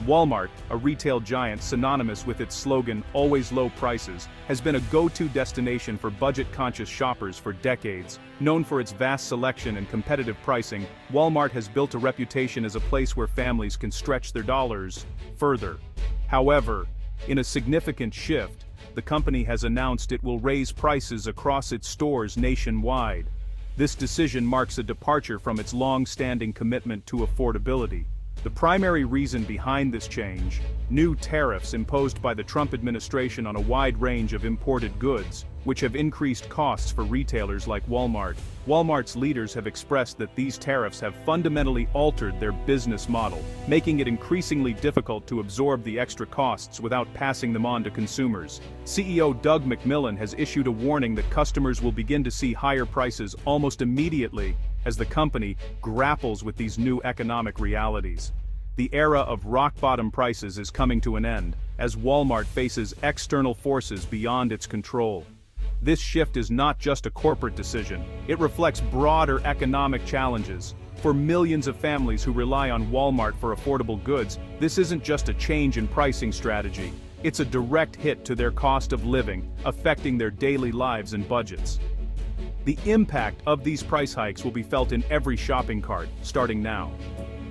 Walmart, a retail giant synonymous with its slogan, "Always low prices," has been a go-to destination for budget-conscious shoppers for decades. Known for its vast selection and competitive pricing, Walmart has built a reputation as a place where families can stretch their dollars further. However, in a significant shift, the company has announced it will raise prices across its stores nationwide. This decision marks a departure from its long-standing commitment to affordability. The primary reason behind this change: new tariffs imposed by the Trump administration on a wide range of imported goods, which have increased costs for retailers like Walmart. Walmart's leaders have expressed that these tariffs have fundamentally altered their business model, making it increasingly difficult to absorb the extra costs without passing them on to consumers. CEO Doug McMillon has issued a warning that customers will begin to see higher prices almost immediately as the company grapples with these new economic realities. The era of rock-bottom prices is coming to an end, as Walmart faces external forces beyond its control. This shift is not just a corporate decision, it reflects broader economic challenges. For millions of families who rely on Walmart for affordable goods, this isn't just a change in pricing strategy, it's a direct hit to their cost of living, affecting their daily lives and budgets. The impact of these price hikes will be felt in every shopping cart, starting now.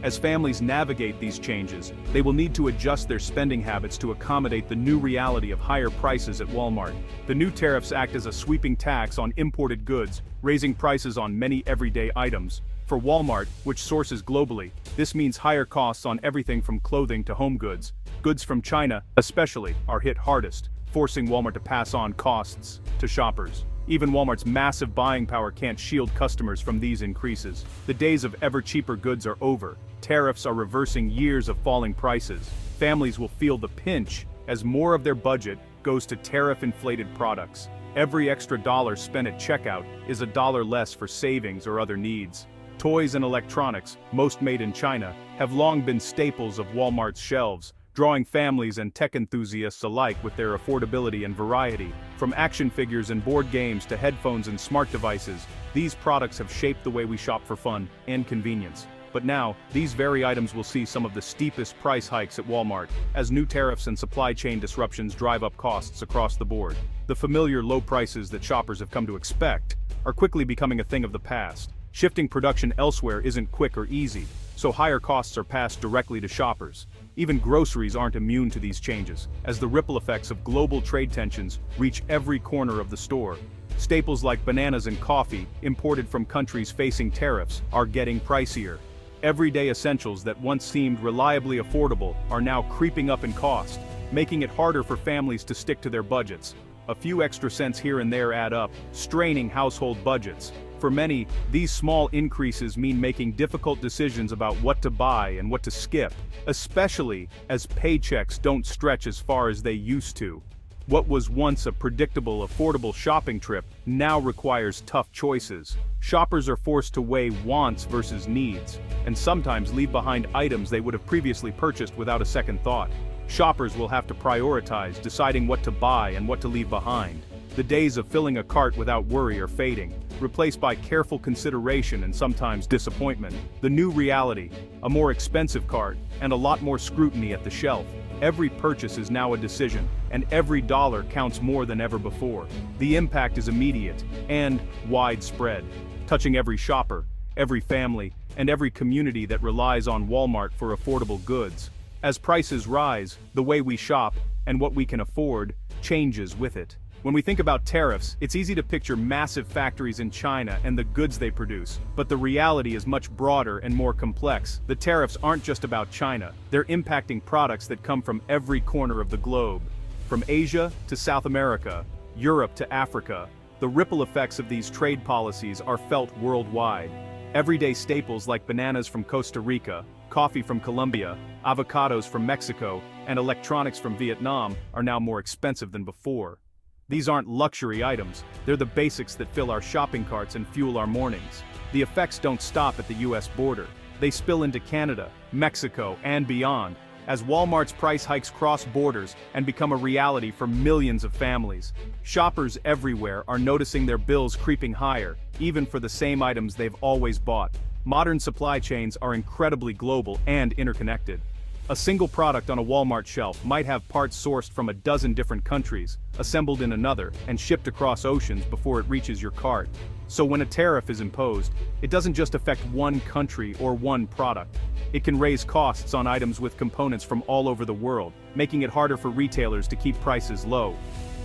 As families navigate these changes, they will need to adjust their spending habits to accommodate the new reality of higher prices at Walmart. The new tariffs act as a sweeping tax on imported goods, raising prices on many everyday items. For Walmart, which sources globally, this means higher costs on everything from clothing to home goods. Goods from China, especially, are hit hardest, forcing Walmart to pass on costs to shoppers. Even Walmart's massive buying power can't shield customers from these increases. The days of ever-cheaper goods are over. Tariffs are reversing years of falling prices. Families will feel the pinch as more of their budget goes to tariff-inflated products. Every extra dollar spent at checkout is a dollar less for savings or other needs. Toys and electronics, most made in China, have long been staples of Walmart's shelves, drawing families and tech enthusiasts alike with their affordability and variety. From action figures and board games to headphones and smart devices, these products have shaped the way we shop for fun and convenience. But now, these very items will see some of the steepest price hikes at Walmart, as new tariffs and supply chain disruptions drive up costs across the board. The familiar low prices that shoppers have come to expect are quickly becoming a thing of the past. Shifting production elsewhere isn't quick or easy, so higher costs are passed directly to shoppers. Even groceries aren't immune to these changes, as the ripple effects of global trade tensions reach every corner of the store. Staples like bananas and coffee, imported from countries facing tariffs, are getting pricier. Everyday essentials that once seemed reliably affordable are now creeping up in cost, making it harder for families to stick to their budgets. A few extra cents here and there add up, straining household budgets. For many, these small increases mean making difficult decisions about what to buy and what to skip, especially as paychecks don't stretch as far as they used to. What was once a predictable, affordable shopping trip now requires tough choices. Shoppers are forced to weigh wants versus needs, and sometimes leave behind items they would have previously purchased without a second thought. Shoppers will have to prioritize, deciding what to buy and what to leave behind. The days of filling a cart without worry are fading, replaced by careful consideration and sometimes disappointment. The new reality: a more expensive cart, and a lot more scrutiny at the shelf. Every purchase is now a decision, and every dollar counts more than ever before. The impact is immediate and widespread, touching every shopper, every family, and every community that relies on Walmart for affordable goods. As prices rise, the way we shop, and what we can afford, changes with it. When we think about tariffs, it's easy to picture massive factories in China and the goods they produce, but the reality is much broader and more complex. The tariffs aren't just about China, they're impacting products that come from every corner of the globe. From Asia to South America, Europe to Africa, the ripple effects of these trade policies are felt worldwide. Everyday staples like bananas from Costa Rica, coffee from Colombia, avocados from Mexico, and electronics from Vietnam are now more expensive than before. These aren't luxury items, they're the basics that fill our shopping carts and fuel our mornings. The effects don't stop at the US border. They spill into Canada, Mexico, and beyond, as Walmart's price hikes cross borders and become a reality for millions of families. Shoppers everywhere are noticing their bills creeping higher, even for the same items they've always bought. Modern supply chains are incredibly global and interconnected. A single product on a Walmart shelf might have parts sourced from a dozen different countries, assembled in another, and shipped across oceans before it reaches your cart. So when a tariff is imposed, it doesn't just affect one country or one product. It can raise costs on items with components from all over the world, making it harder for retailers to keep prices low.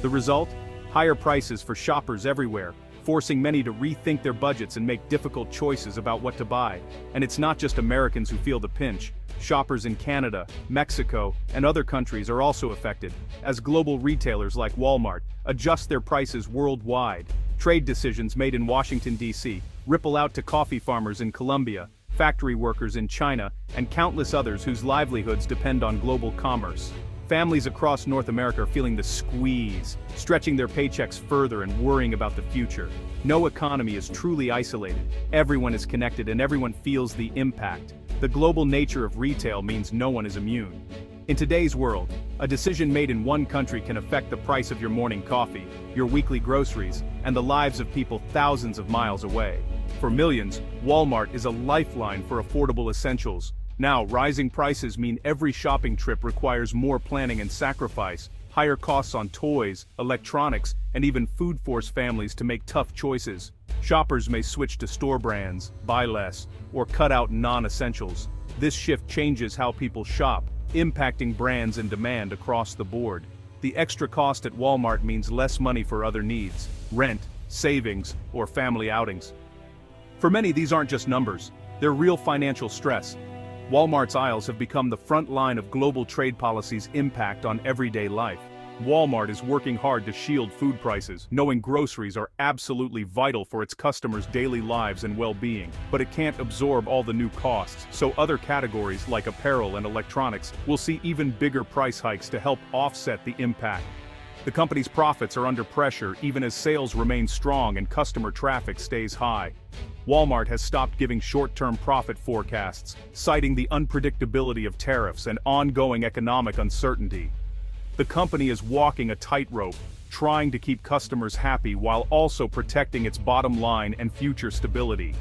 The result? Higher prices for shoppers everywhere, forcing many to rethink their budgets and make difficult choices about what to buy. And it's not just Americans who feel the pinch. Shoppers in Canada, Mexico, and other countries are also affected, as global retailers like Walmart adjust their prices worldwide. Trade decisions made in Washington, D.C. ripple out to coffee farmers in Colombia, factory workers in China, and countless others whose livelihoods depend on global commerce. Families across North America are feeling the squeeze, stretching their paychecks further and worrying about the future. No economy is truly isolated. Everyone is connected and everyone feels the impact. The global nature of retail means no one is immune. In today's world, a decision made in one country can affect the price of your morning coffee, your weekly groceries, and the lives of people thousands of miles away. For millions, Walmart is a lifeline for affordable essentials. Now, rising prices mean every shopping trip requires more planning and sacrifice, higher costs on toys, electronics, and even food force families to make tough choices. Shoppers may switch to store brands, buy less, or cut out non-essentials. This shift changes how people shop, impacting brands and demand across the board. The extra cost at Walmart means less money for other needs, rent, savings, or family outings. For many, these aren't just numbers, they're real financial stress. Walmart's aisles have become the front line of global trade policy's impact on everyday life. Walmart is working hard to shield food prices, knowing groceries are absolutely vital for its customers' daily lives and well-being. But it can't absorb all the new costs, so other categories like apparel and electronics will see even bigger price hikes to help offset the impact. The company's profits are under pressure even as sales remain strong and customer traffic stays high. Walmart has stopped giving short-term profit forecasts, citing the unpredictability of tariffs and ongoing economic uncertainty. The company is walking a tightrope, trying to keep customers happy while also protecting its bottom line and future stability.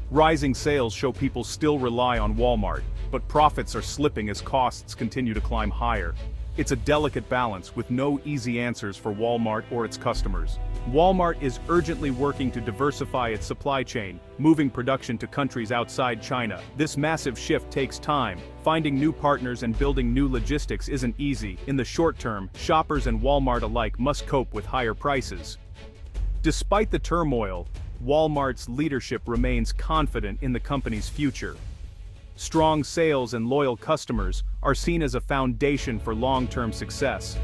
Rising sales show people still rely on Walmart, but profits are slipping as costs continue to climb higher. It's a delicate balance with no easy answers for Walmart or its customers. Walmart is urgently working to diversify its supply chain, moving production to countries outside China. This massive shift takes time. Finding new partners and building new logistics isn't easy. In the short term, shoppers and Walmart alike must cope with higher prices. Despite the turmoil, Walmart's leadership remains confident in the company's future. Strong sales and loyal customers are seen as a foundation for long-term success.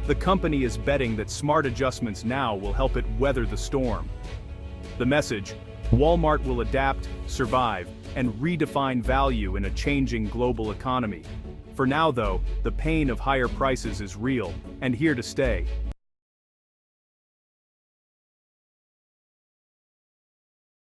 The company is betting that smart adjustments now will help it weather the storm. The message: Walmart will adapt, survive, and redefine value in a changing global economy. For now though, the pain of higher prices is real, and here to stay.